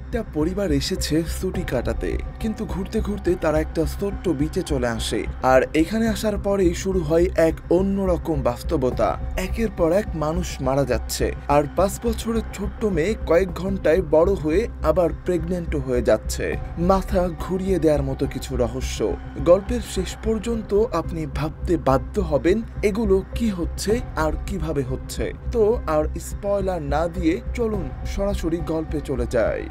একটা পরিবার এসেছে ছুটি কাটাতে, কিন্তু ঘুরতে ঘুরতে তারা একটা ছোট্ট বিচে চলে আসে। আর এখানে আসার পরেই শুরু হয় এক অন্যরকম বাস্তবতা। একের পর এক মানুষ মারা যাচ্ছে, আর 5 বছরের ছোট্ট মেয়ে কয়েক ঘন্টায় বড় হয়ে আবার প্রেগনেন্টও হয়ে যাচ্ছে। মাথা ঘুরিয়ে দেওয়ার মতো কিছু রহস্য। গল্পের শেষ পর্যন্ত আপনি ভাবতে বাধ্য হবেন এগুলো কি হচ্ছে আর কিভাবে হচ্ছে। তো আর স্পয়লার না দিয়ে চলুন সরাসরি গল্পে চলে যাই।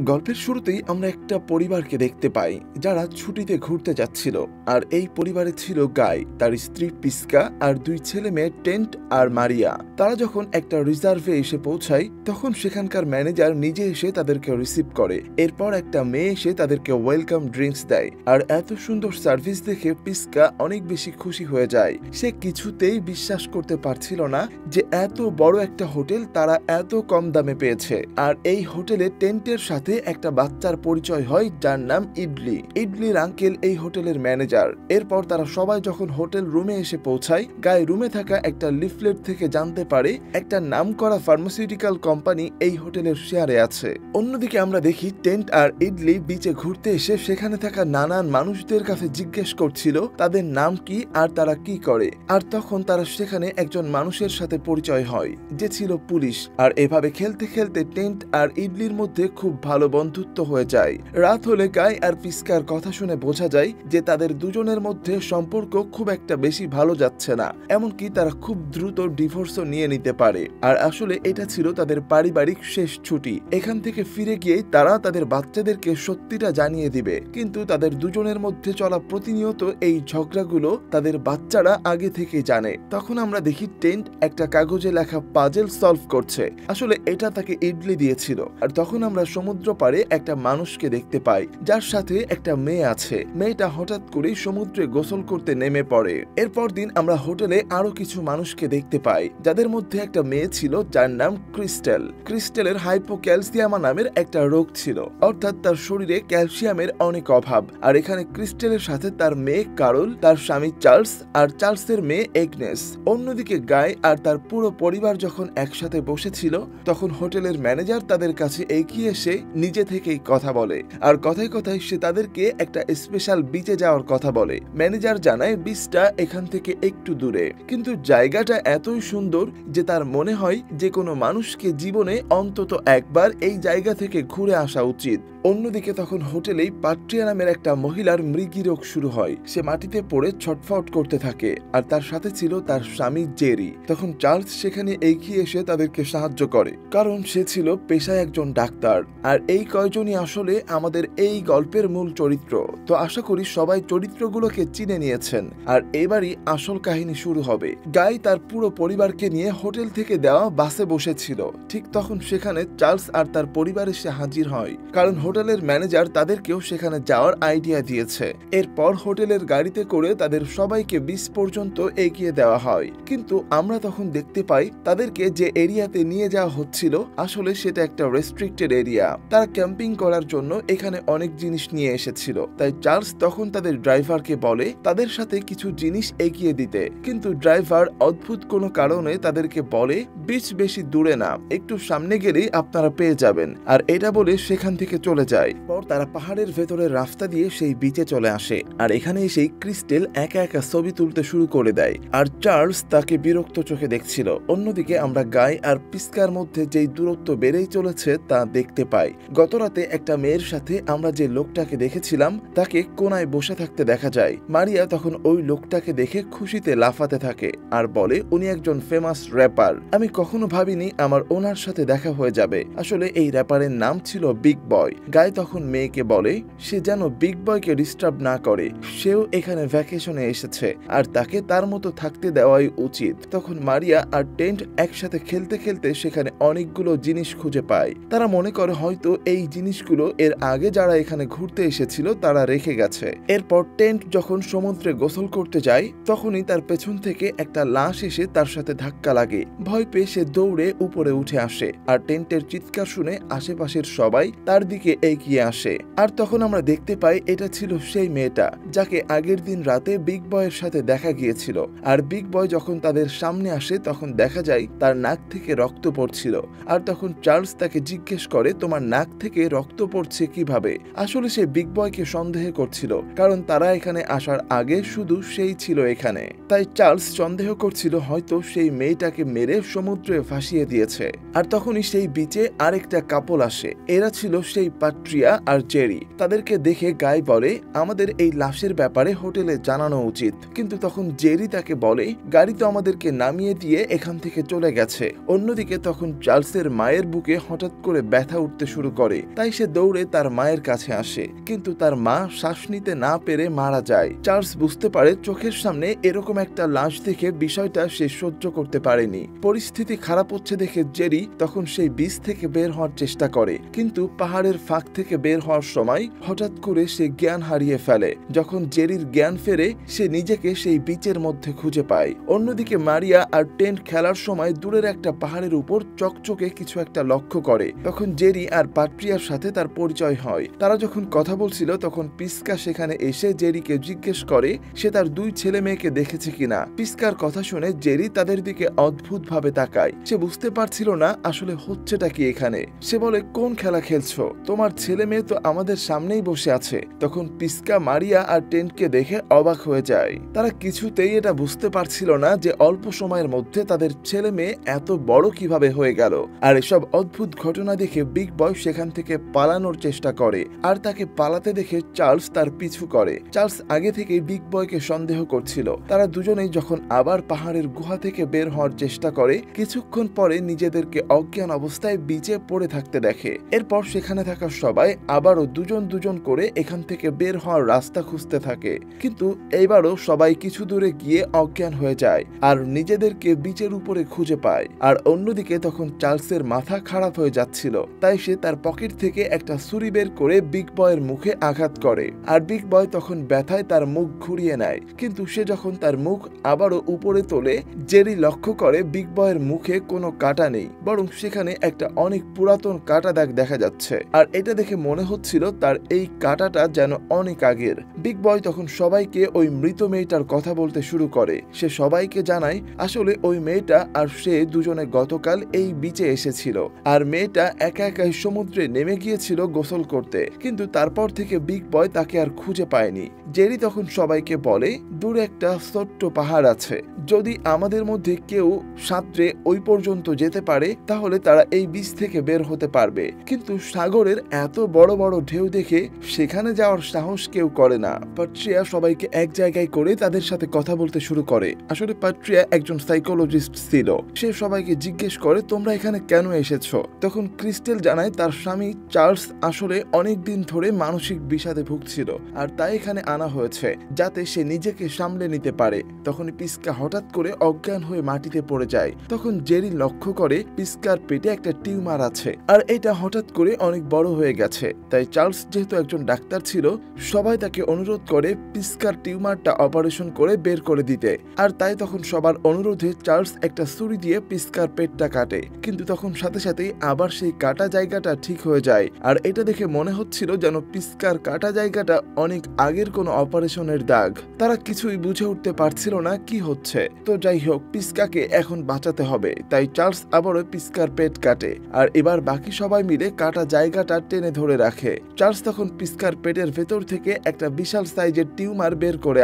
গল্পের শুরুতেই আমরা একটা পরিবারকে দেখতে পাই যারা ছুটিতে ঘুরতে যাচ্ছিল। আর এই পরিবারে ছিল গাই, তার স্ত্রী পিস্কা আর 2 ছেলে মেয়ে টেন্ট আর মারিয়া। তারা যখন একটা রিজার্ভে এসে পৌঁছায় তখন সেখানকার ম্যানেজার নিজে এসে তাদেরকে রিসিভ করে। এরপর একটা মেয়ে এসে তাদেরকে ওয়েলকাম ড্রিঙ্কস দেয়। আর এত সুন্দর সার্ভিস দেখে পিস্কা অনেক বেশি খুশি হয়ে যায়। সে কিছুতেই বিশ্বাস করতে পারছিল না যে এত বড় একটা হোটেল তারা এত কম দামে পেয়েছে। আর এই হোটেলে টেন্টের সাথে একটা বাচ্চার পরিচয় হয় যার নাম ইডলি। ইডলির আঙ্কেল এই হোটেলের ম্যানেজার। এরপর তারা সবাই যখন হোটেল রুমে এসে পৌঁছায়, গায়ে রুমে থাকা একটা লিফলেট থেকে জানতে পারে একটা নামকরা ফার্মাসিউটিক্যাল কোম্পানি এই হোটেলের শেয়ারে আছে। অন্যদিকে আমরা দেখি টেন্ট আর ইডলি বিচে ঘুরতে এসে সেখানে থাকা নানান মানুষদের কাছে জিজ্ঞেস করছিল তাদের নাম কি আর তারা কি করে। আর তখন তারা সেখানে একজন মানুষের সাথে পরিচয় হয় যে ছিল পুলিশ। আর এভাবে খেলতে খেলতে টেন্ট আর ইডলির মধ্যে খুব ভালো বন্ধুত্ব হয়ে যায়। রাত হলে গাই আর পিস্কার কথা শুনে বোঝা যায় যে তাদের দুজনের মধ্যে সম্পর্ক খুব একটা বেশি ভালো যাচ্ছে না, এমনকি তারা খুব দ্রুত ডিভোর্সও নিয়ে নিতে পারে। আর আসলে এটা ছিল তাদের পারিবারিক শেষ ছুটি। এখান থেকে ফিরে গিয়েই তারা তাদের বাচ্চাদেরকে সত্যিটা জানিয়ে দিবে। কিন্তু তাদের দুজনের মধ্যে চলা প্রতিনিয়ত এই ঝগড়াগুলো তাদের বাচ্চারা আগে থেকে জানে। তখন আমরা দেখি টেন্ট একটা কাগজে লেখা পাজেল সলভ করছে। আসলে এটা তাকে ইডলি দিয়েছিল। আর তখন আমরা সমুদ্র পারে একটা মানুষকে দেখতে পাই যার সাথে একটা মেয়ে আছে। মেয়েটা হঠাৎ করেই সমুদ্রে গোসল করতে নেমে পড়ে। এরপর দিন আমরা হোটেলে আরো কিছু মানুষকে দেখতে পাই যাদের মধ্যে একটা মেয়ে ছিল যার নাম ক্রিস্টেল। ক্রিস্টেলের হাইপোক্যালসিয়ামা নামের একটা রোগ ছিল, অর্থাৎ তার শরীরে ক্যালসিয়ামের অনেক অভাব। আর এখানে ক্রিস্টেলের সাথে তার মেয়ে কারল, তার স্বামী চার্লস আর চার্লসের মেয়ে এগনেস। অন্যদিকে গাই আর তার পুরো পরিবার যখন একসাথে বসেছিল তখন হোটেলের ম্যানেজার তাদের কাছে এগিয়ে এসে নিজে থেকেই কথা বলে। আর কথায় কথায় সে তাদেরকে একটা স্পেশাল বিচে যাওয়ার কথা বলে। ম্যানেজার জানায় বিচটা এখান থেকে একটু দূরে, কিন্তু জায়গাটা এতই সুন্দর যে তার মনে হয় যে কোনো মানুষকে জীবনে অন্তত একবার এই জায়গা থেকে ঘুরে আসা উচিত। অন্যদিকে তখন হোটেলেই পাট্রিয়া নামের একটা মহিলার মৃগী রোগ শুরু হয়। সে মাটিতে পড়ে ছটফট করতে থাকে, আর তার সাথে ছিল তার স্বামী জেরি। তখন চার্লস সেখানে এগিয়ে এসে তাদেরকে সাহায্য করে, কারণ সে ছিল পেশায় একজন ডাক্তার। আর এই কয়জনই আসলে আমাদের এই গল্পের মূল চরিত্র। তো আশা করি সবাই চরিত্রগুলোকে চিনে নিয়েছেন। আর এবারই আসল কাহিনী শুরু হবে। গাই তার পুরো পরিবারকে নিয়ে হোটেল থেকে দেওয়া বাসে বসেছিল। ঠিক তখন সেখানে চার্লস আর তার পরিবার এসে হাজির হয়, কারণ হোটেলের ম্যানেজার তাদেরকেও সেখানে যাওয়ার আইডিয়া দিয়েছে। এরপর হোটেলের গাড়িতে করে তাদের সবাইকে বিচ পর্যন্ত এগিয়ে দেওয়া হয়। কিন্তু আমরা তখন দেখতে পাই তাদেরকে যে এরিয়াতে নিয়ে যাওয়া হচ্ছিল আসলে সেটা একটা রেস্ট্রিক্টেড এরিয়া। তারা ক্যাম্পিং করার জন্য এখানে অনেক জিনিস নিয়ে এসেছিল। তাই চার্লস তখন তাদের ড্রাইভারকে বলে তাদের সাথে কিছু জিনিস এগিয়ে দিতে, কিন্তু ড্রাইভার অদ্ভুত কোনো কারণে তাদেরকে বলে বিচ বেশি দূরে না, একটু সামনে গেলেই আপনারা পেয়ে যাবেন। আর এটা বলে সেখান থেকে চলে যায়। পর তারা পাহাড়ের ভেতরের রাস্তা দিয়ে সেই বিচে চলে আসে। আর এখানে এসেই ক্রিস্টেল একা একা ছবি তুলতে শুরু করে দেয়, আর চার্লস তাকে বিরক্ত চোখে দেখছিল। অন্যদিকে আমরা গাই আর পিস্কার মধ্যে যেই দূরত্ব বেড়েই চলেছে তা দেখতে পাই। গতরাতে একটা মেয়ের সাথে আমরা যে লোকটাকে দেখেছিলাম তাকে কোনায় বসে থাকতে দেখা যায়। মারিয়া তখন ওই লোকটাকে দেখে খুশিতে লাফাতে থাকে আর বলে উনি একজন ফেমাস র্যাপার। আমি কখনো ভাবিনি আমার ওনার সাথে দেখা হয়ে যাবে। আসলে এই র্যাপারের নাম ছিল বিগ বয়। গাই তখন মেয়েকে বলে সে যেন বিগ বয়কে ডিস্টার্ব না করে, সেও এখানে ভ্যাকেশনে এসেছে আর তাকে তার মতো থাকতে দেওয়াই উচিত। তখন মারিয়া আর টেন্ট একসাথে খেলতে খেলতে সেখানে অনেকগুলো জিনিস খুঁজে পায়। তারা মনে করে হয়তো এই জিনিসগুলো এর আগে যারা এখানে ঘুরতে এসেছিল তারা রেখে গেছে। এরপর টেন্ট যখন সমুদ্রে গোসল করতে যায় তখনই তার পেছন থেকে একটা লাশ এসে তার সাথে ধাক্কা লাগে। ভয় পেয়ে সে দৌড়ে উপরে উঠে আসে আর টেন্টের চিৎকার শুনে আশেপাশের সবাই তার দিকে এগিয়ে আসে। আর তখন আমরা দেখতে পাই এটা ছিল সেই মেয়েটা যাকে আগের দিন রাতে বিগ বয়ের সাথে দেখা গিয়েছিল। আর বিগ বয় যখন তাদের সামনে আসে তখন দেখা যায় তার নাক থেকে রক্ত পড়ছিল। আর তখন চার্লস তাকে জিজ্ঞেস করে তোমার নাক থেকে রক্ত পড়ছে কিভাবে। আসলে সে বিগ বয়কে সন্দেহ করছিল, কারণ তারা এখানে আসার আগে শুধু সেই ছিল এখানে। তাই চার্লস সন্দেহ করছিল হয়তো সেই মেয়েটাকে মেরে সমুদ্রে ভাসিয়ে দিয়েছে। আর তখনই সেই বিচে আরেকটা কাপল আসে। এরা ছিল সেই প্যাট্রিয়া আর জেরি। তাদেরকে দেখে গাই বলে আমাদের এই লাশের ব্যাপারে হোটেলে জানানো উচিত। কিন্তু তখন জেরি তাকে বলে গাড়ি তো আমাদেরকে নামিয়ে দিয়ে এখান থেকে চলে গেছে। অন্যদিকে তখন চার্লসের মায়ের বুকে হঠাৎ করে ব্যথা উঠতে শুরু করে, তাই সে দৌড়ে তার মায়ের কাছে আসে। কিন্তু তার মা শ্বাস নিতে না পেরে মারা যায়। চার্লস বুঝতে পারে চোখের সামনে এরকম একটা লাশ দেখে বিষয়টা সে সহ্য করতে পারেনি। পরিস্থিতি খারাপ হচ্ছে দেখে জেরি তখন সেই বিচ থেকে বের হওয়ার চেষ্টা করে, কিন্তু পাহাড়ের ফাঁক থেকে বের হওয়ার সময় হঠাৎ করে সে জ্ঞান হারিয়ে ফেলে। যখন জেরির জ্ঞান ফেরে সে নিজেকে সেই বিচের মধ্যে খুঁজে পায়। অন্যদিকে মারিয়া আর টেন্ট খেলার সময় দূরের একটা পাহাড়ের উপর চকচকে কিছু একটা লক্ষ্য করে। তখন জেরি আর প্যাট্রিয়ার সাথে তার পরিচয় হয়। তারা যখন কথা বলছিল তখন পিস্কা সেখানে এসে জেরিকে জিজ্ঞেস করে সে তার দুই ছেলে মেয়েকে দেখেছে কিনা। পিস্কার কথা শুনে জেরি তাদের দিকে অদ্ভুত ভাবে তাকায়। সে বুঝতে পারছিল না আসলে হচ্ছেটা কি এখানে। সে বলে কোন খেলা খেলছো, তোমার ছেলে মেয়ে তো আমাদের সামনেই বসে আছে। তখন পিস্কা মারিয়া আর টেন্টকে দেখে অবাক হয়ে যায়। তারা কিছুতেই এটা বুঝতে পারছিল না যে অল্প সময়ের মধ্যে তাদের ছেলে মেয়ে এত বড় কিভাবে হয়ে গেল। আর এসব অদ্ভুত ঘটনা দেখে বিগ বয় সেখান থেকে পালানোর চেষ্টা করে, আর তাকে পালাতে দেখে চার্লস তার পিছু করে। চার্লস আগে থেকে বিগ বয়কে সন্দেহ করছিল। তারা দুজনেই যখন আবার পাহাড়ের গুহা থেকে বের হওয়ার চেষ্টা করে কিছুক্ষণ পরে নিজেদেরকে অজ্ঞান অবস্থায় বিচে পড়ে থাকতে দেখে। এরপর সেখানে থাকা সবাই আবারও দুজন দুজন করে এখান থেকে বের হওয়ার রাস্তা খুঁজতে থাকে, কিন্তু এইবারও সবাই কিছু দূরে গিয়ে অজ্ঞান হয়ে যায় আর নিজেদেরকে বিচের উপরে খুঁজে পায়। আর অন্যদিকে তখন চার্লসের মাথা খারাপ হয়ে যাচ্ছিল, তাই সে তার পকেট থেকে একটা ছুরি বের করে বিগ বয়ের মুখে আঘাত করে। আর বিগ বয় তখন ব্যথায় তার মুখ ঘুরিয়ে নেয়, কিন্তু সে যখন তার মুখ আবারও উপরে তোলে জেরি লক্ষ্য করে বিগ বয়ের মুখে কোনো কাটা নেই, বরং সেখানে একটা অনেক পুরাতন কাটা দাগ দেখা যাচ্ছে। আর এটা দেখে মনে হচ্ছিল তার এই কাটাটা যেন অনেক আগের। বিগ বয় তখন সবাইকে ওই মৃত মেয়েটার কথা বলতে শুরু করে। সে সবাইকে জানায় আসলে ওই মেয়েটা আর সে দুজনে গতকাল এই বিচে এসেছিল, আর মেয়েটা একা একাই সমুদ্রে নেমে গিয়েছিল গোসল করতে, কিন্তু তারপর থেকে বিগ বয় তাকে আর খুঁজে পায়নি। জেরি তখন সবাইকে বলে দূরে একটা ছোট্ট পাহাড় আছে, যদি আমাদের মধ্যে কেউ সাঁতরে ওই পর্যন্ত যেতে পারে তাহলে তারা এই বিচ থেকে বের হতে পারবে। কিন্তু সাগরের এত বড় বড় ঢেউ দেখে সেখানে যাওয়ার সাহস কেউ করে না। প্যাট্রিয়া সবাইকে এক জায়গায় করে তাদের সাথে কথা বলতে শুরু করে। আসলে প্যাট্রিয়া একজন সাইকোলজিস্ট ছিল। সে সবাইকে জিজ্ঞেস করে তোমরা এখানে কেন এসেছো। তখন ক্রিস্টেল জানায় তার স্বামী চার্লস আসলে অনেক দিন ধরে মানসিক বিষাদে ভুগছিল, আর তাই এখানে আনা হয়েছে যাতে সে নিজেকে সামলে নিতে পারে। তখন পিস্কা হঠাৎ করে অজ্ঞান হয়ে মাটিতে পড়ে যায়। তখন জেরি লক্ষ্য করে পিস্কার পেটে একটা টিউমার আছে, আর এটা হঠাৎ করে অনেক বড় হয়ে গেছে। তাই চার্লস যেহেতু একজন ডাক্তার ছিল সবাই তাকে অনুরোধ করে পিস্কার টিউমারটা অপারেশন করে বের করে দিতে। আর তাই তখন সবার অনুরোধে চার্লস একটা ছুরি দিয়ে পিস্কার পেটটা কাটে, কিন্তু তখন সাথে সাথেই আবার সেই কাটা জায়গাটা ঠিক হয়ে যায়। আর এটা দেখে মনে হচ্ছিল যেন পিস্কার কাটা জায়গাটা অনেক আগের কোনো অপারেশনের দাগ। তারা কিছুই বুঝে উঠতে পারছিল না কি হচ্ছে। তো যাই হোক, পিস্কাকে এখন বাঁচাতে হবে, তাই চার্লস আবারও পিস্কার পেট কাটে, আর এবার বাকি সবাই মিলে কাটা জায়গাটা টেনে ধরে রাখে। চার্লস তখন পিস্কার পেটের ভেতর থেকে একটা বিশাল সাইজের টিউমার বের করে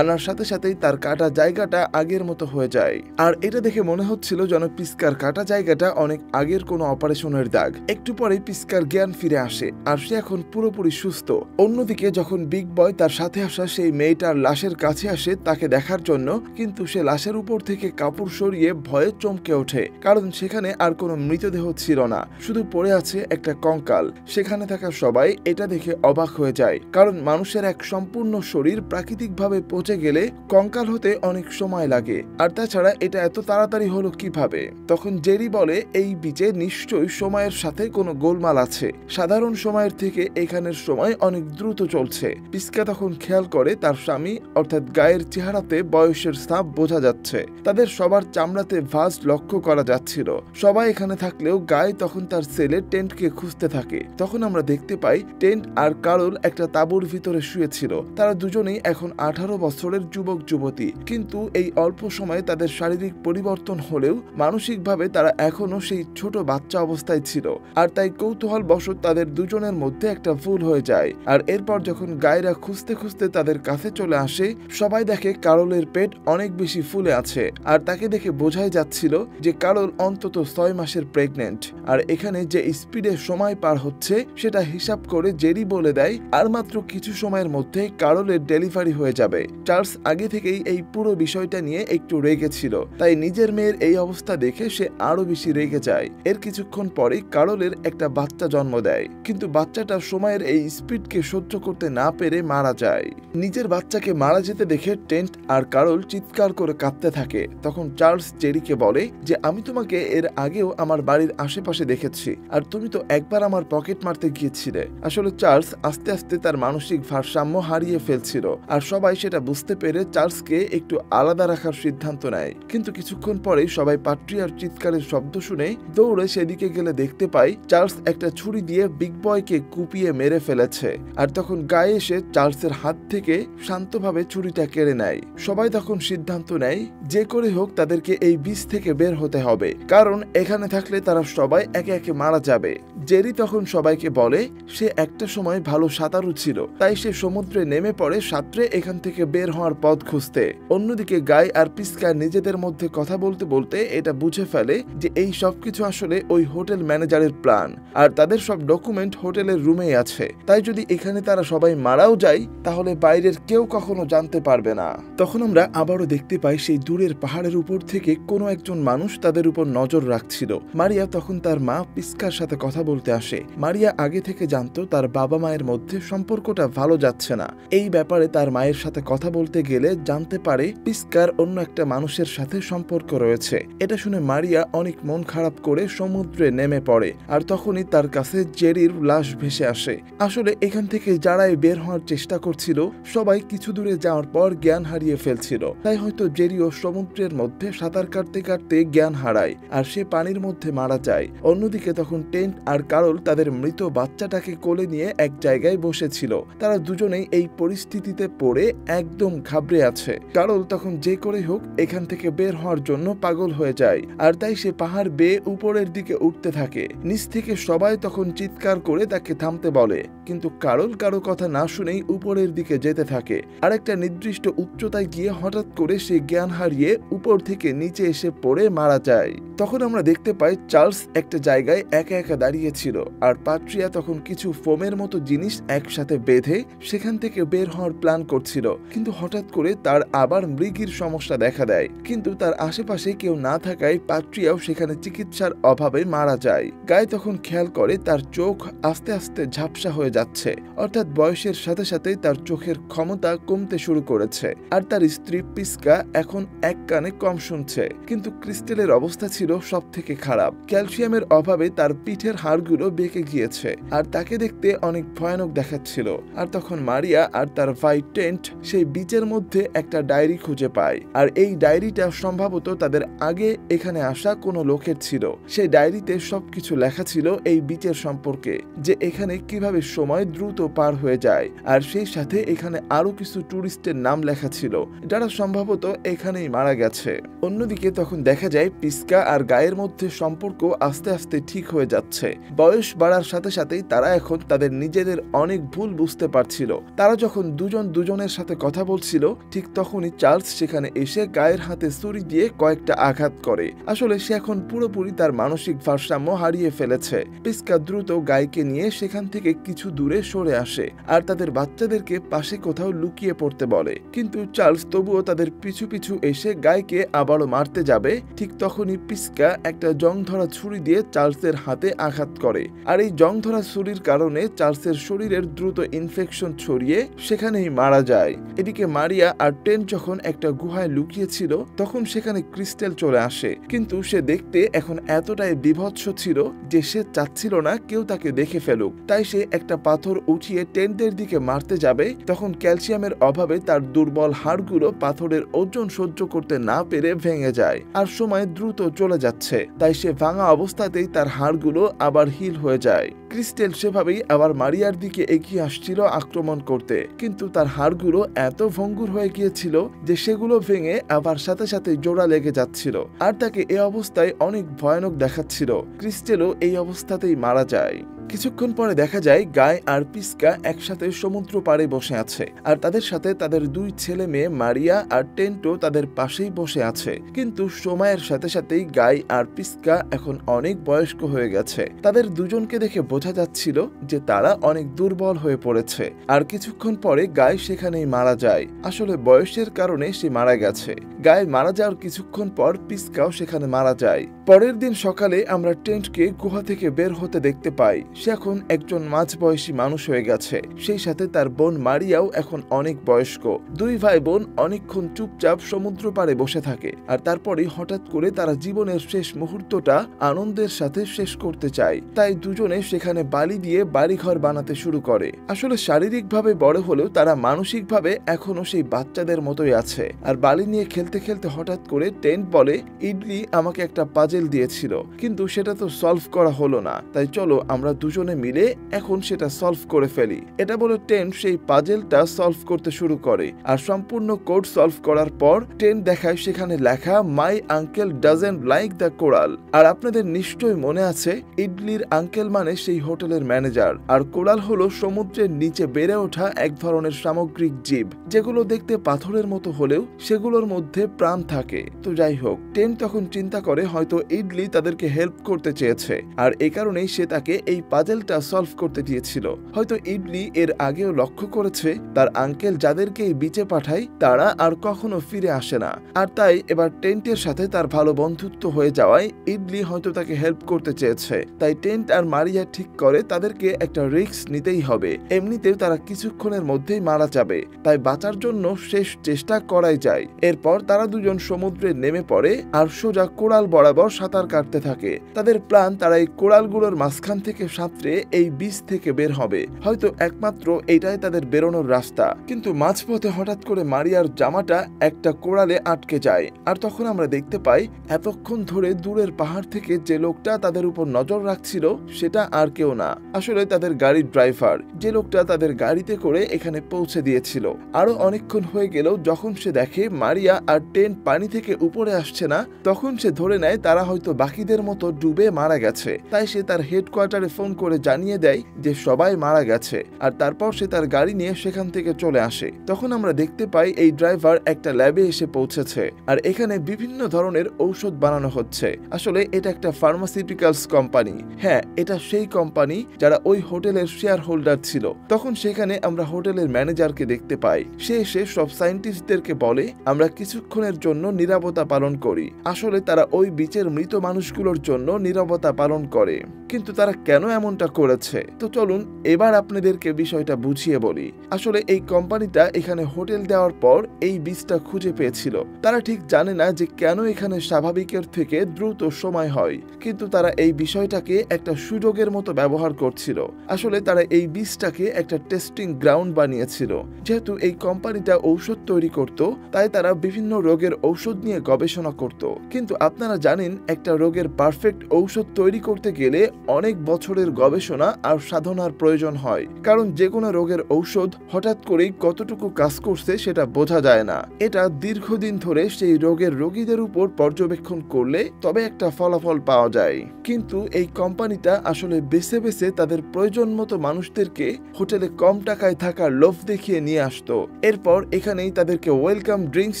আনার সাথে সাথেই তার কাটা জায়গাটা আগের মতো হয়ে যায়। আর এটা দেখে মনে হচ্ছিল যেন পিস্কার কাটা জায়গাটা অনেক আগের কোনো অপারেশনের দাগ। একটু পরে পিস্কার জ্ঞান ফিরে আসে, আর সে এখন পুরোপুরি সুস্থ। অন্যদিকে যখন বিগ বয় তার সাথে আসা সেই মেয়েটার লাশের কাছে আসে তাকে দেখার জন্য, কিন্তু সে লাশের উপর থেকে কাপড় সরিয়ে ভয়ে চমকে ওঠে, কারণ সেখানে আর কোনো মৃতদেহ ছিল না, শুধু পড়ে আছে একটা কঙ্কাল। সেখানে থাকা সবাই এটা দেখে অবাক হয়ে যায়, কারণ মানুষের এক সম্পূর্ণ শরীর প্রাকৃতিকভাবে পচে গেলে কঙ্কাল হতে অনেক সময় লাগে, আর তাছাড়া এটা এত তাড়াতাড়ি হলো কিভাবে। তখন জেরি বলে এই বিচে নিশ্চয়ই সময়ের সাথে কোনো গোলমাল আছে, সাধারণ সময়ের থেকে এখানের সময় অনেক দ্রুত চলছে। পিস্কা তখন খেয়াল করে তার স্বামী অর্থাৎ গায়ের চেহারাতে বয়সের ছাপ বোঝা যাচ্ছে। তাদের সবার চামড়াতে ভাঁজ লক্ষ্য করা যাচ্ছিল। সবাই এখানে থাকলেও গায়ে তখন তার ছেলে টেন্টকে খুঁজতে থাকে। তখন আমরা দেখতে পাই টেন্ট আর কারল একটা তাঁবুর ভিতরে শুয়েছিল। তারা দুজনেই এখন 18 বছরের যুবক যুবতী, কিন্তু এই অল্প সময়ে তাদের শারীরিক পরিবর্তন হলেও মানসিকভাবে তারা এখনো সেই ছোট বাচ্চা অবস্থায় ছিল। আর তাই কৌতূহল বশত তাদের দুজনের মধ্যে একটা ভুল হয়ে যায়। আর এরপর যখন গায়েরা খুঁজতে খুঁজতে তাদের কাছে চলে আসে, সবাই দেখে কারলের পেট অনেক বেশি ফুলে আছে। আর তাকে দেখে বোঝাই যাচ্ছিল যে কারল অন্তত 6 মাসের প্রেগনেন্ট। আর এখানে যে স্পিডে সময় পার হচ্ছে সেটা হিসাব করে জেরি বলে দেয় আর মাত্র কিছু সময়ের মধ্যে কারলের ডেলিভারি হয়ে যাবে। চার্লস আগে থেকেই এই পুরো বিষয়টা নিয়ে একটু রেগে ছিল, তাই নিজের মেয়ের এই অবস্থা দেখে সে আরো বেশি রেগে যায়। এর কিছুক্ষণ পরেই কারলের একটা বাচ্চা জন্ম দেয়, কিন্তু বাচ্চাটা সময়ের এই স্পিডকে সহ্য করতে না পেরে মারা যায়। নিজের বাচ্চাকে মারা যেতে দেখে টেন্ট আর কারল চিৎকার করে কাঁদতে থাকে। তখন চার্লস জেরিকে বলে যে আমি তোমাকে এর আগেও আমার বাড়ির আশেপাশে দেখেছি, আর তুমি তো একবার আমার পকেট মারতে গিয়েছিলে। আসলে চার্লস আস্তে আস্তে তার মানসিক ভারসাম্য হারিয়ে ফেলছিল, আর সবাই সেটা বুঝতে পেরে চার্লসকে একটু আলাদা রাখার সিদ্ধান্ত নেয়। কিন্তু কিছুক্ষণ পরেই সবাই পাট্রিয়ার চিৎকারের শব্দ শুনে দৌড়ে সেদিকে গেলে দেখতে পাই চার্লস একটা ছুরি দিয়ে বিগ বয়কে কুপিয়ে মেরে ফেলেছে। আর তখন গায়ে এসে চার্লসের হাত থেকে শান্তভাবে ছুরিটা কেড়ে নেয়। সবাই তখন সিদ্ধান্ত নেয় যে করে হোক তাদেরকে এই বীজ থেকে বের হতে হবে, কারণ এখানে থাকলে তারা সবাই একে একে মারা যাবে। জেরি তখন সবাইকে বলে সে একটা সময় ভালো সাঁতারু ছিল, তাই সে সমুদ্রে নেমে পড়ে সাঁতরে এখান থেকে বের হওয়ার পথ খুঁজতে। অন্যদিকে গাই আর পিস্কা নিজেদের মধ্যে কথা বলতে বলতে এটা বুঝে ফেলে যে এই সবকিছু আসলে ওই হোটেল ম্যানেজারের প্ল্যান, আর তাদের সব ডকুমেন্ট হোটেলের রুমেই আছে। তাই যদি এখানে তারা সবাই মারাও যায় তাহলে বাইরের কেউ কখনো জানতে পারবে না। তখন আমরা আবারও দেখতে পাই সেই দূরের পাহাড়ের উপর থেকে কোনো একজন মানুষ তাদের উপর নজর রাখছিল। মারিয়া তখন তার মা পিস্কার সাথে কথা বলতে আসে। মারিয়া আগে থেকে জানতো তার বাবা মায়ের মধ্যে সম্পর্কটা ভালো যাচ্ছে না। এই ব্যাপারে তার মায়ের সাথে কথা বলতে গেলে জানতে পারে পিস্কার অন্য একটা মানুষের সাথে সম্পর্ক রয়েছে। এটা শুনে মারিয়া অনেক মন খারাপ করে সমুদ্রে নেমে পড়ে, আর তখনই তার কাছে জেরির লাশ ভেসে আসে। আসলে এখান থেকে যারাই বের হওয়ার চেষ্টা করছিল সবাই কিছু দূরে যাওয়ার পর জ্ঞান হারিয়ে ফেলছিল, তাই হয়তো জেরিও সমুদ্রের মধ্যে সাঁতার কাটতে কাটতে জ্ঞান হারায় আর সে পানির মধ্যে মারা যায়। অন্যদিকে তখন টেন্ট আর কারল তাদের মৃত বাচ্চাটাকে কোলে নিয়ে এক জায়গায় বসেছিল। তারা দুজনেই এই পরিস্থিতিতে পড়ে একদম ঘাবড়ে আছে। কারল তখন যে করে হোক এখান থেকে বের হওয়ার জন্য পাগল হয়ে যায়, আর তাই সে পাহাড় বেয়ে উপরের দিকে উঠতে থাকে। নিচ থেকে সবাই তখন চিৎকার করে তাকে থামতে বলে, কিন্তু কারল কারো কথা না শুনেই উপরের দিকে যেতে থাকে। আর একটা নির্দিষ্ট উচ্চতায় গিয়ে হঠাৎ করে সে জ্ঞান হারিয়ে উপর থেকে নিচে এসে পড়ে মারা যায়। তখন আমরা দেখতে পাই চার্লস একটা জায়গায় একা একা দাঁড়িয়েছিল, আর পাট্রিয়া তখন কিছু ফোমের মতো জিনিস একসাথে বেঁধে সেখান থেকে বের হওয়ার প্ল্যান করছিল। কিন্তু হঠাৎ করে তার আবার মৃগীর সমস্যা দেখা দেয়, কিন্তু তার আশেপাশে কেউ না থাকায় পাট্রিয়াও সেখানে চিকিৎসার অভাবে মারা যায়। গায়ে তখন খেয়াল করে তার চোখ আস্তে আস্তে ঝাপসা হয়ে যাচ্ছে, অর্থাৎ বয়সের সাথে সাথে তার চোখের ক্ষমতা কমতে শুরু করেছে। আর তার স্ত্রী পিস্কা এখন এক কানে কম শুনছে, কিন্তু ক্রিস্টেলের অবস্থা ছিল সব থেকে খারাপ। ক্যালসিয়ামের অভাবে তার পিঠের হাড়গুলো বেঁকে গিয়েছে, আর তাকে দেখতে অনেক ভয়ানক দেখাচ্ছিল। আর তখন মারিয়া আর তার ভাই টেন্ট সেই বিচের মধ্যে একটা ডায়েরি খুঁজে পায়, আর এই ডায়েরিটা সম্ভবত তাদের আগে এখানে আসা কোনো লোকের ছিল। সেই ডায়েরিতে সবকিছু লেখা ছিল এই বিচের সম্পর্কে, যে এখানে কিভাবে সময় দ্রুত পার হয়ে যায়। আর সেই সাথে এখানে আরো কিছু টুরিস্টের নাম লেখা ছিল যারা সম্ভবত এখানেই মারা গেছে। অন্যদিকে তখন দেখা যায় পিস্কা আর গায়ের মধ্যে সম্পর্ক আস্তে আস্তে ঠিক হয়ে যাচ্ছে। বয়স বাড়ার সাথে সাথেই তারা এখন তাদের নিজেদের অনেক ভুল বুঝতে পারছিল। তারা যখন দুজন দুজনের সাথে কথা বলছিল ঠিক তখনই চার্লস সেখানে এসে গায়ের হাতে ছুরি দিয়ে কয়েকটা আঘাত করে। আসলে সে এখন পুরোপুরি তার মানসিক ভারসাম্য হারিয়ে ফেলেছে। পিস্কা দ্রুত গায়কে নিয়ে সেখান থেকে কিছু দূরে সরে আসে, আর তাদের বাচ্চাদেরকে পাশে কোথাও লুকিয়ে পড়তে বলে। কিন্তু চার্লস তবুও তাদের পিছু পিছু এসে গায়কে আবারও মারতে যাবে। ঠিক তখনই পিস্কা একটা জং ধরা ছুরি দিয়ে চার্লসের হাতে আঘাত করে, আর এই জং ধরা ছুরির কারণে চার্লসের শরীরের দ্রুত ইনফেকশন ছড়িয়ে সেখানেই মারা যায়। এদিকে মারিয়া আর টেন্ট যখন একটা গুহায় লুকিয়েছিল তখন সেখানে ক্রিস্টেল চলে আসে, কিন্তু সে দেখতে এখন এতটাই বিভৎস ছিল যে সে চাচ্ছিল না কেউ তাকে দেখে ফেলুক। তাই সে একটা পাথর উঠিয়ে টেন্টের দিকে মারতে যাবে, তখন ক্যালসিয়ামের অভাবে তার দুর্বল হাড়গুলো পাথরের ওজন সহ্য করতে না পেরে ভেঙে যায়, আর সময় দ্রুত চলে যাচ্ছে। তাই সে ভাঙা অবস্থাতেই তার হাড়গুলো আবার হিল হয়ে যায়। ক্রিস্টেল সেভাবেই আবার মারিয়ার দিকে এগিয়ে আসছিল আক্রমণ করতে, কিন্তু তার হাড়গুলো এত ভঙ্গুর হয়ে গিয়েছিল যে সেগুলো ভেঙে আবার সাথে সাথে জোড়া লেগে যাচ্ছিল, আর তাকে এ অবস্থায় অনেক ভয়ানক দেখাচ্ছিল। ক্রিস্টেলও এই অবস্থাতেই মারা যায়। কিছুক্ষণ পরে দেখা যায় গাই আর পিস্কা একসাথে সমুদ্র পাড়ে বসে আছে, আর তাদের সাথে তাদের দুই ছেলে মেয়ে মারিয়া আর টেন্টো তাদের পাশেই বসে আছে। কিন্তু সময়ের সাথে সাথেই গাই আর পিস্কা এখন অনেক বয়স্ক হয়ে গেছে। তাদের দুজনকে দেখে বোঝা যাচ্ছিল যে তারা অনেক দুর্বল হয়ে পড়েছে। আর কিছুক্ষণ পরে গাই সেখানেই মারা যায়। আসলে বয়সের কারণে সে মারা গেছে। গাই মারা যাওয়ার কিছুক্ষণ পর পিস্কাও সেখানে মারা যায়। পরের দিন সকালে আমরা টেন্টকে গুহা থেকে বের হতে দেখতে পাই। সে এখন একজন মাঝবয়সী মানুষ হয়ে গেছে। সেই সাথে তার বোন মারিয়াও এখন অনেক বয়স্ক। দুই ভাই বোন অনেকক্ষণ চুপচাপ সমুদ্র পাড়ে বসে থাকে, আর তারপরে হঠাৎ করে তারা জীবনের শেষ মুহূর্তটা আনন্দের সাথে শেষ করতে চায়। তাই দুজনে সেখানে বালি দিয়ে বাড়িঘর বানাতে শুরু করে। আসলে শারীরিকভাবে বড় হলেও তারা মানসিকভাবে এখনো সেই বাচ্চাদের মতোই আছে। আর বালি নিয়ে খেলতে খেলতে হঠাৎ করে টেন্ট বলে, ইডলি আমাকে একটা পাজেল দিয়েছিল, কিন্তু সেটা তো সলভ করা হলো না, তাই চলো আমরা দুজনে মিলে এখন সেটা সলভ করে ফেলি। এটা বলে টেন্ট সেই পাজেলটা সলভ করতে শুরু করে, আর সম্পূর্ণ কোড সলভ করার পর টেন্ট দেখায় সেখানে লেখা my uncle doesn't like the coral. আর আপনাদের নিশ্চয়ই মনে আছে ইডলির আঙ্কেল মানে সেই হোটেলের ম্যানেজার, আর কোরাল হলো সমুদ্রের নিচে বেড়ে ওঠা এক ধরনের সামুদ্রিক জীব, যেগুলো দেখতে পাথরের মতো হলেও সেগুলোর মধ্যে প্রাণ থাকে। তো যাই হোক, টেন্ট তখন চিন্তা করে হয়তো ইডলি তাদেরকে হেল্প করতে চেয়েছে, আর এই কারণেই সে তাকে এই পাজেলটা সলভ করতে দিয়েছিল। হয়তো ইডলি এর আগেও লক্ষ্য করেছে তার আঙ্কেল যাদেরকে এই বিচে পাঠায় তারা আর কখনো ফিরে আসে না, আর তাই এবার টেন্টের সাথে তার ভালো বন্ধুত্ব হয়ে যাওয়ায় ইডলি হয়তো তাকে হেল্প করতে চেয়েছে। তাই টেন্ট আর মারিয়া ঠিক করে তাদেরকে একটা রিস্ক নিতেই হবে। এমনিতেও তারা কিছুক্ষণের মধ্যেই মারা যাবে, তাই বাঁচার জন্য শেষ চেষ্টা করাই যায়। এরপর তারা দুজন সমুদ্রে নেমে পড়ে আর সোজা কোরাল বরাবর সাঁতার কাটতে থাকে। তাদের প্ল্যান তারা এই কোরালগুলোর মাঝখান থেকে সাঁতরে এই বীজ থেকে বের হবে। হয়তো একমাত্র এটাই তাদের বেরোনোর রাস্তা। কিন্তু মাঝপথে হঠাৎ করে মারিয়ার জামাটা একটা কোরালে আটকে যায়, আর তখন আমরা দেখতে পাই এতক্ষণ ধরে দূরের পাহাড় থেকে যে লোকটা তাদের উপর নজর রাখছিল সেটা আর কেউ না, আসলে তাদের গাড়ির ড্রাইভার, যে লোকটা তাদের গাড়িতে করে এখানে পৌঁছে দিয়েছিল। আরো অনেকক্ষণ হয়ে গেলেও যখন সে দেখে মারিয়া আর টেন্ট পানি থেকে উপরে আসছে না, তখন সে ধরে নেয় তারা হয়তো বাকিদের মতো ডুবে মারা গেছে। তাই সে তার হেডকোয়ার্টারে ফোন করে জানিয়ে দেয় যে সবাই মারা গেছে, আর তারপর সে তার গাড়ি নিয়ে সেখান থেকে চলে আসে। তখন আমরা দেখতে পাই এই ড্রাইভার একটা ল্যাবে এসে পৌঁছেছে, আর এখানে বিভিন্ন ধরনের ঔষধ বানানো হচ্ছে। আসলে এটা একটা ফার্মাসিউটিক্যালস কোম্পানি। হ্যাঁ, এটা সেই কোম্পানি যারা ওই হোটেলের শেয়ার হোল্ডার ছিল। তখন সেখানে আমরা হোটেলের ম্যানেজারকে দেখতে পাই। সে এসে সব সায়েন্টিস্টদেরকে বলে আমরা কিছুক্ষণের জন্য নীরবতা পালন করি। আসলে তারা ওই বিচের মৃত মানুষগুলোর জন্য নীরবতা পালন করে, কিন্তু তারা কেন এমনটা করেছে তো চলুন এবার আপনাদেরকে বিষয়টা বুঝিয়ে বলি। আসলে এই কোম্পানিটা এখানে হোটেল দেওয়ার পর এই বীজটা খুঁজে পেয়েছিল। তারা ঠিক জানে না যে কেন এখানে স্বাভাবিকের থেকে দ্রুত সময় হয়, কিন্তু তারা এই বিষয়টাকে একটা সুযোগের মতো ব্যবহার করছিল। আসলে তারা এই বীজটাকে একটা টেস্টিং গ্রাউন্ড বানিয়েছিল। যেহেতু এই কোম্পানিটা ঔষধ তৈরি করত, তাই তারা বিভিন্ন রোগের ঔষধ নিয়ে গবেষণা করত। কিন্তু আপনারা জানেন একটা রোগের পারফেক্ট ঔষধ তৈরি করতে গেলে অনেক বছরের গবেষণা আর সাধনার প্রয়োজন হয়, কারণ যে কোনো রোগের ঔষধ হঠাৎ করেই কতটুকু কাজ করছে সেটা বোঝা যায় না। এটা দীর্ঘদিন ধরে সেই রোগের রোগীদের উপর পর্যবেক্ষণ করলে তবে একটা ফলাফল পাওয়া যায়। কিন্তু এই কোম্পানিটা আসলে বেছে বেছে তাদের প্রয়োজন মতো মানুষদেরকে হোটেলে কম টাকায় থাকার লোভ দেখিয়ে নিয়ে আসতো। এরপর এখানেই তাদেরকে ওয়েলকাম ড্রিঙ্কস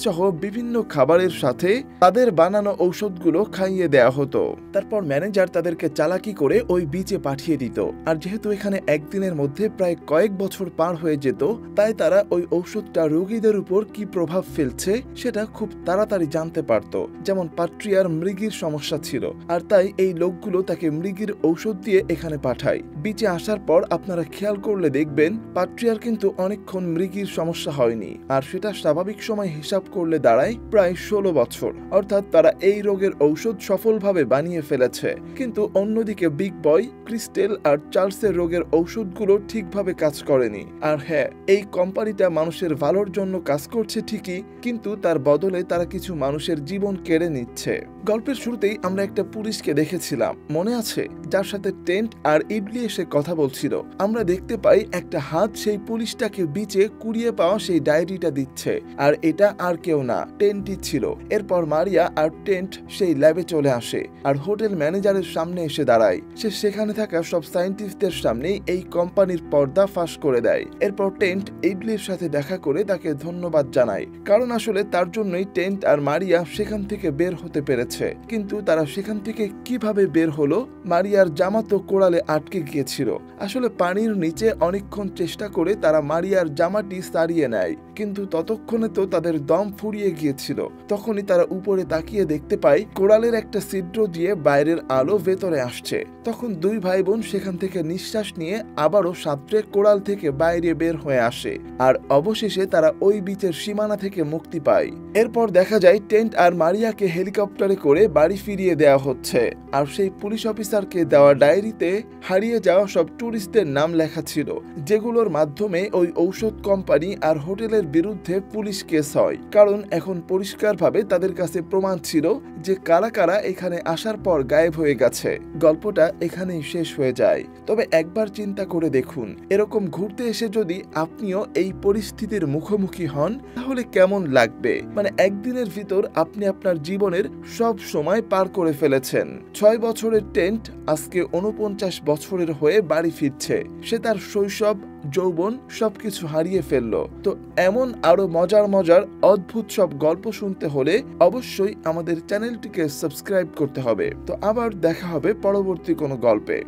সহ বিভিন্ন খাবারের সাথে তাদের বানানো ঔষধগুলো খাইয়ে খাইয়ে দেয়া হতো। তারপর ম্যানেজার তাদেরকে চালাকি করে ওই বিচে পাঠিয়ে দিত। আর যেহেতু এখানে একদিনের মধ্যে প্রায় কয়েক বছর পার হয়ে যেত, তাই তারা ওই ঔষধটা রোগীদের উপর কি প্রভাব ফেলছে সেটা খুব তাড়াতাড়ি জানতে পারত। যেমন পাট্রিয়ার মৃগীর সমস্যা ছিল, আর তাই এই লোকগুলো তাকে মৃগীর ঔষধ দিয়ে এখানে পাঠায়। বিচে আসার পর আপনারা খেয়াল করলে দেখবেন পাট্রিয়ার কিন্তু অনেকক্ষণ মৃগীর সমস্যা হয়নি, আর সেটা স্বাভাবিক সময় হিসাব করলে দাঁড়ায় প্রায় 16 বছর। অর্থাৎ তারা এই রোগের ঔষধ সফলভাবে বানিয়ে ফেলেছে। কিন্তু অন্যদিকে বিগ বয়, ক্রিস্টেল আর চার্লসের রোগের ঔষধগুলো ঠিকভাবে কাজ করেনি। আর হ্যাঁ, এই কোম্পানিটা মানুষের ভালোর জন্য কাজ করছে ঠিকই, কিন্তু তার বদলে তারা কিছু মানুষের জীবন কেড়ে নিচ্ছে। গল্পের শুরুতেই আমরা একটা পুলিশকে দেখেছিলাম, মনে আছে, যার সাথে টেন্ট আর ইডলি এসে কথা বলছিল। আমরা দেখতে পাই একটা হাত সেই পুলিশটাকে বিচে কুড়িয়ে পাওয়া সেই ডায়েরিটা দিচ্ছে, আর এটা আর কেউ না, টেন্টই ছিল। এরপর মারিয়া আর টেন্ট সেই ল্যাবে চলে আসে আর হোটেল ম্যানেজারের সামনে এসে দাঁড়ায়। সে সেখানে থাকা সব সায়েন্টিস্টদের সামনেই এই কোম্পানির পর্দা ফাঁস করে দেয়। এরপর টেন্ট ইডলির সাথে দেখা করে তাকে ধন্যবাদ জানায়, কারণ আসলে তার জন্যই টেন্ট আর মারিয়া সেখান থেকে বের হতে পেরেছে। কিন্তু তারা সেখান থেকে কিভাবে বের হলো? মারিয়ার জামা তো কোড়ালে আটকে গিয়েছিল। আসলে পানির নিচে অনেকক্ষণ চেষ্টা করে তারা মারিয়ার জামাটি সারিয়ে নেয়, কিন্তু ততক্ষণে তো তাদের দম ফুরিয়ে গিয়েছিল। তখনই তারা উপরে তাকিয়ে দেখতে পায় কোড়ালের একটা ছিদ্র দিয়ে বাইরের আলো ভেতরে আসছে। তখন দুই ভাই বোন সেখান থেকে নিঃশ্বাস নিয়ে আবারও সাঁতরে কোড়াল থেকে বাইরে বের হয়ে আসে, আর অবশেষে তারা ওই বিচের সীমানা থেকে মুক্তি পায়। এরপর দেখা যায় টেন্ট আর মারিয়াকে হেলিকপ্টারে করে বাড়ি ফিরিয়ে দেওয়া হচ্ছে, আর সেই পুলিশ অফিসারকে দেওয়া ডায়েরিতে হারিয়ে যাওয়া সব ট্যুরিস্টদের নাম লেখা ছিল, যেগুলোর মাধ্যমে ওই ঔষধ কোম্পানি আর হোটেলের বিরুদ্ধে পুলিশ কেস হয়। কারণ এখন পরিষ্কারভাবে তাদের কাছে প্রমাণ ছিল যে কারা কারা এখানে আসার পর গায়েব হয়ে গেছে। গল্পটা এখানেই শেষ হয়ে যায়। তবে একবার চিন্তা করে দেখুন, এরকম ঘুরতে এসে যদি আপনিও এই পরিস্থিতির মুখোমুখি হন, তাহলে কেমন লাগবে? মানে একদিনের ভিতর আপনি আপনার জীবনের সব সময় পার করে ফেলেছেন। 6 বছরের টেন্ট আজকে 49 বছরের হয়ে বাড়ি ফিরছে। সে তার শৈশব, যৌবন সবকিছু হারিয়ে ফেললো। তো এমন আরো মজার মজার অদ্ভুত সব গল্প শুনতে হলে অবশ্যই আমাদের চ্যানেলটিকে সাবস্ক্রাইব করতে হবে। তো আবার দেখা হবে পরবর্তী কোনো গল্পে।